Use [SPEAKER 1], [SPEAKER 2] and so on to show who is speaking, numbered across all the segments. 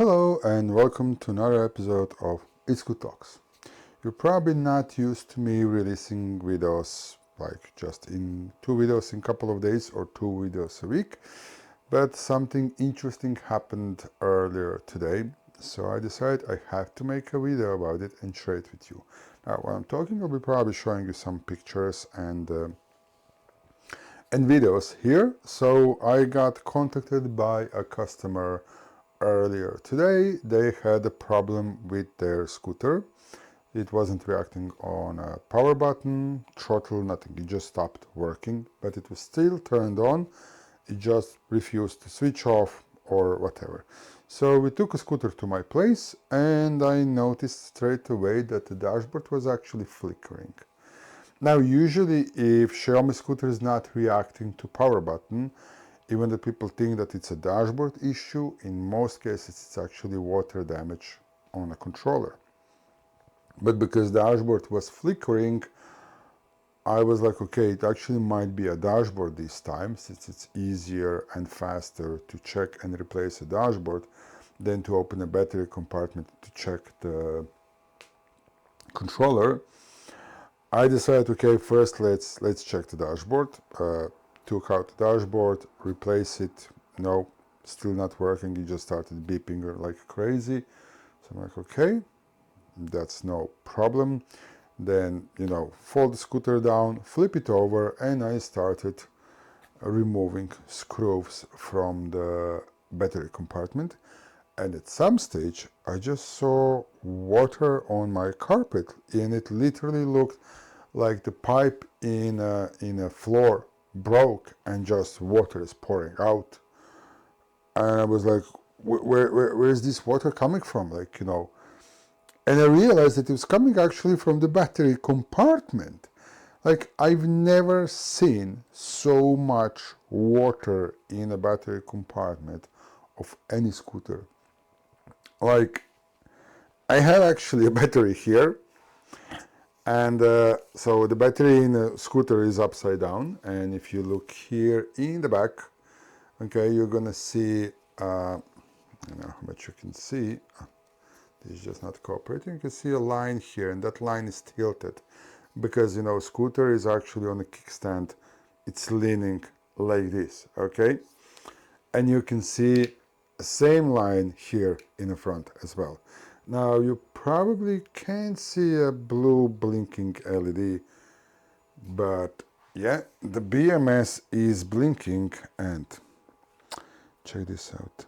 [SPEAKER 1] Hello and welcome to another episode of eScoot Talks. You're probably not used to me releasing videos like just in 2 videos in a couple of days or 2 videos a week, but something interesting happened earlier today, so I decided I have to make a video about it and share it with you. Now, while I'm talking, I'll be probably showing you some pictures and videos here. So I got contacted by a customer earlier today. They had a problem with their scooter. It wasn't reacting on a power button, throttle, nothing. It just stopped working, but it was still turned on. It just refused to switch off or whatever. So we took a scooter to my place and I noticed straight away that the dashboard was actually flickering. Now, usually if Xiaomi scooter is not reacting to power button, even though people think that it's a dashboard issue, in most cases it's actually water damage on a controller. But because the dashboard was flickering, I was like, okay, it actually might be a dashboard this time, since it's easier and faster to check and replace a dashboard than to open a battery compartment to check the controller. I decided, okay, first let's check the dashboard. Took out the dashboard, replace it. No, still not working. It just started beeping like crazy. So I'm like, okay, that's no problem. Then, fold the scooter down, flip it over, and I started removing screws from the battery compartment. And at some stage, I just saw water on my carpet, and it literally looked like the pipe in a floor broke and just water is pouring out. And I was like, where is this water coming from? And I realized that it was coming actually from the battery compartment. Like, I've never seen so much water in a battery compartment of any scooter. Like, I have actually a battery here, and so the battery in the scooter is upside down, and if you look here in the back, okay, you're gonna see, I don't know how much you can see, this is just not cooperating. You can see a line here, and that line is tilted, because, scooter is actually on a kickstand, it's leaning like this, okay? And you can see the same line here in the front as well. Now, you probably can't see a blue blinking LED, but yeah, the BMS is blinking, and check this out.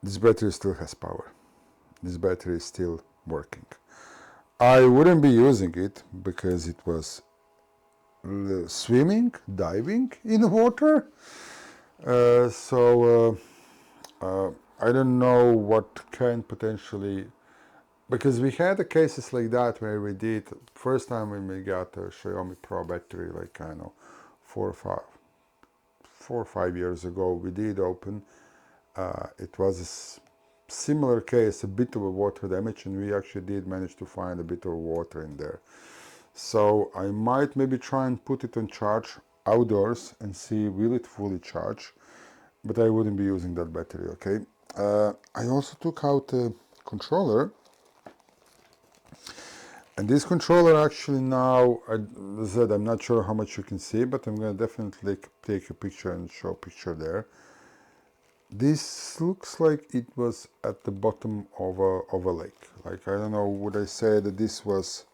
[SPEAKER 1] This battery still has power. This battery is still working. I wouldn't be using it because it was swimming, diving in the water. I don't know what can potentially, because we had cases like that where we did, first time when we got a Xiaomi PRO battery, like, I don't know, 4 or 5 years ago, we did open, it was a similar case, a bit of a water damage, and we actually did manage to find a bit of water in there. So I might maybe try and put it on charge outdoors and see will it fully charge, but I wouldn't be using that battery, okay? I also took out a controller, and this controller actually now, as I said, I'm not sure how much you can see, but I'm going to definitely take a picture and show a picture there. This looks like it was at the bottom of a lake. Like, I don't know, would I say that this was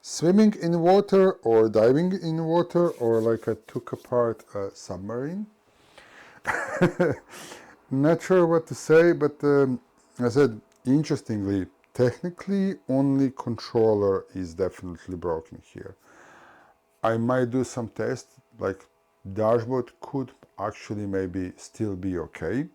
[SPEAKER 1] swimming in water or diving in water, or like I took apart a submarine? Not sure what to say, but I said, interestingly, technically only controller is definitely broken here. I might do some tests, like dashboard could actually maybe still be okay.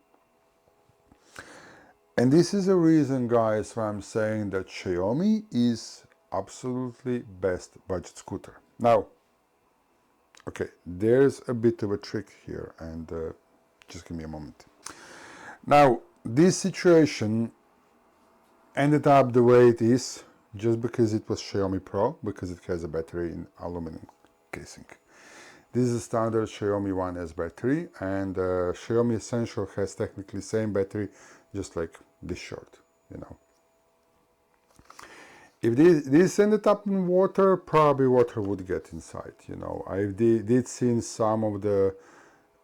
[SPEAKER 1] And this is a reason, guys, why I'm saying that Xiaomi is absolutely best budget scooter. Now, okay, there's a bit of a trick here, and just give me a moment. Now, this situation ended up the way it is just because it was Xiaomi PRO, because it has a battery in aluminum casing. This is a standard Xiaomi 1S battery, and Xiaomi Essential has technically same battery, just like this short, you know. If this ended up in water, probably water would get inside, you know. I did see some of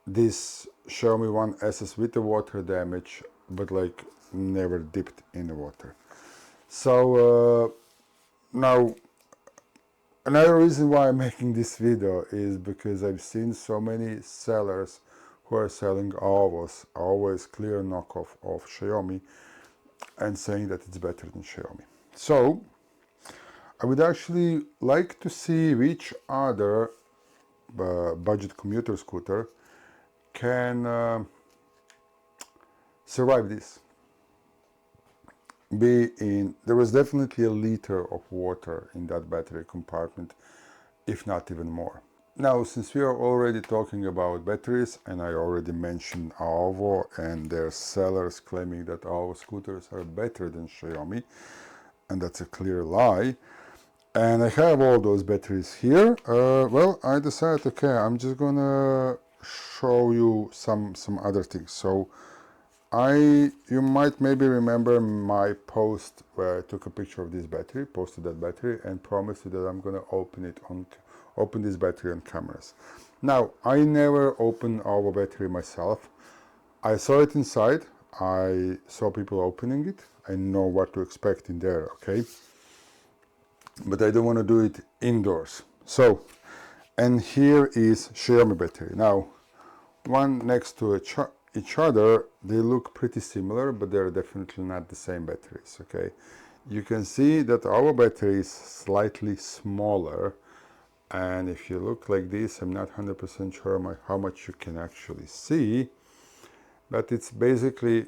[SPEAKER 1] this Xiaomi 1S with the water damage, but like never dipped in the water. So now another reason why I'm making this video is because I've seen so many sellers who are selling always clear knockoff of Xiaomi and saying that it's better than Xiaomi. So I would actually like to see which other budget commuter scooter can survive this. There was definitely a liter of water in that battery compartment, if not even more. Now, since we are already talking about batteries, and I already mentioned Aovo and their sellers claiming that Aovo scooters are better than Xiaomi, and that's a clear lie, and I have all those batteries here, well, I decided, okay, I'm just gonna show you some other things. So you might maybe remember my post where I took a picture of this battery, posted that battery, and promised you that I'm gonna open this battery on cameras. Now, I never opened our battery myself. I saw it inside. I saw people opening it. I know what to expect in there, okay? But I don't want to do it indoors. So, and here is Xiaomi battery. Now, one next to each other, they look pretty similar, but they're definitely not the same batteries, okay? You can see that our battery is slightly smaller, and if you look like this, I'm not 100% sure how much you can actually see, but it's basically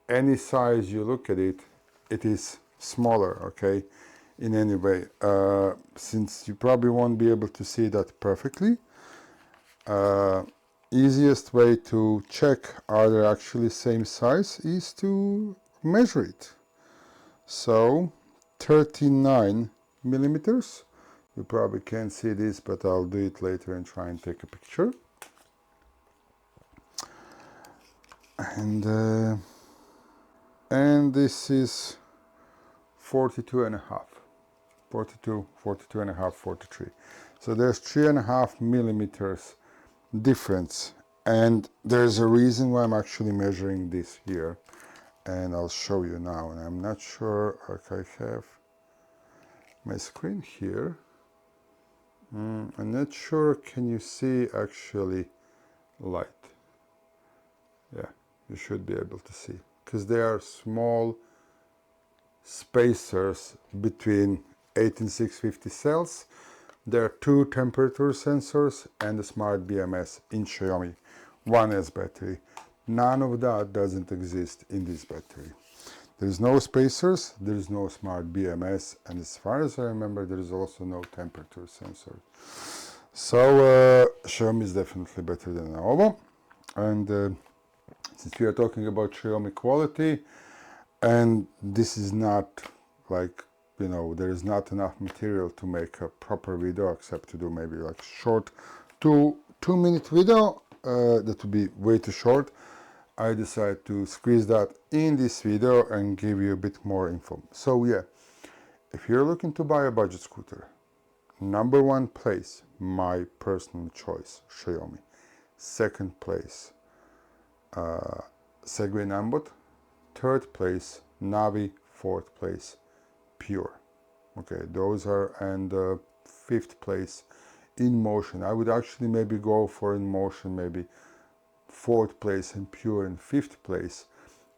[SPEAKER 1] any size you look at it, it is smaller, okay, in any way. Since you probably won't be able to see that perfectly, easiest way to check are they actually same size is to measure it. So 39 millimeters. You probably can't see this, but I'll do it later and try and take a picture. And this is 42 and a half. 42 and a half, 43. So there's 3.5 millimeters difference, and there's a reason why I'm actually measuring this here, and I'll show you now. And I'm not sure, like I have my screen here. I'm not sure, can you see actually light? Yeah, you should be able to see, because there are small spacers between 18650 cells. There are 2 temperature sensors and a smart BMS in Xiaomi 1S battery. None of that doesn't exist in this battery. There's no spacers, there's no smart BMS, and as far as I remember, there is also no temperature sensor. So Xiaomi is definitely better than Lenovo. And since we are talking about Xiaomi quality, and this is not like, you know, there is not enough material to make a proper video except to do maybe like short 2-minute video. That would be way too short. I decided to squeeze that in this video and give you a bit more info. So yeah, if you're looking to buy a budget scooter, number 1 place, my personal choice, Xiaomi. Second place, Segway Nambot. Third place, Navi. Fourth place, Pure. Okay, those are, and 5th place, InMotion. I would actually maybe go for InMotion, maybe 4th place, and Pure in 5th place.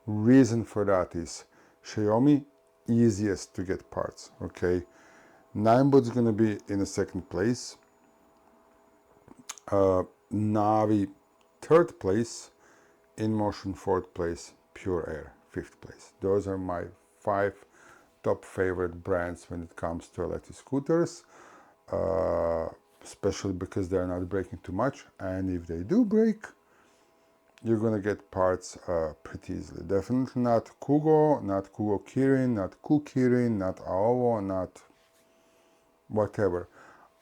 [SPEAKER 1] Reason for that is Xiaomi, easiest to get parts, okay? Ninebot's gonna be in a 2nd place, Navi 3rd place, InMotion 4th place, Pure Air 5th place. Those are my 5 top favorite brands when it comes to electric scooters, especially because they're not breaking too much, and if they do break, you're gonna get parts pretty easily. Definitely not Kugo, not Kugo Kirin, not Ku Kirin, not Aovo, not whatever.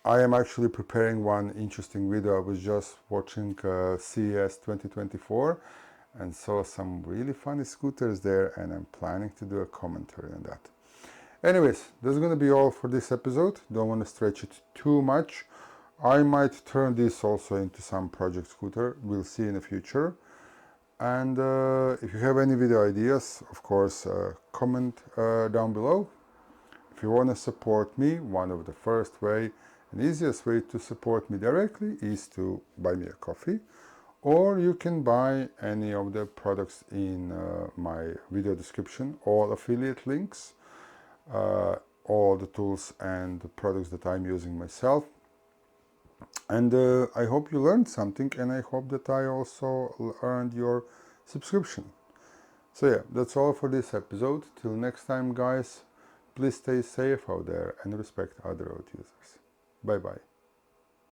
[SPEAKER 1] I am actually preparing one interesting video. I was just watching CES 2024 and saw some really funny scooters there, and I'm planning to do a commentary on that. Anyways, that's gonna be all for this episode. Don't want to stretch it too much. I might turn this also into some project scooter. We'll see in the future. And if you have any video ideas, of course, comment down below. If you want to support me, one of the first way and easiest way to support me directly is to buy me a coffee, or you can buy any of the products in my video description, all affiliate links, all the tools and the products that I'm using myself. And I hope you learned something, and I hope that I also earned your subscription. So yeah, that's all for this episode. Till next time, guys, please stay safe out there and respect other road users. Bye bye.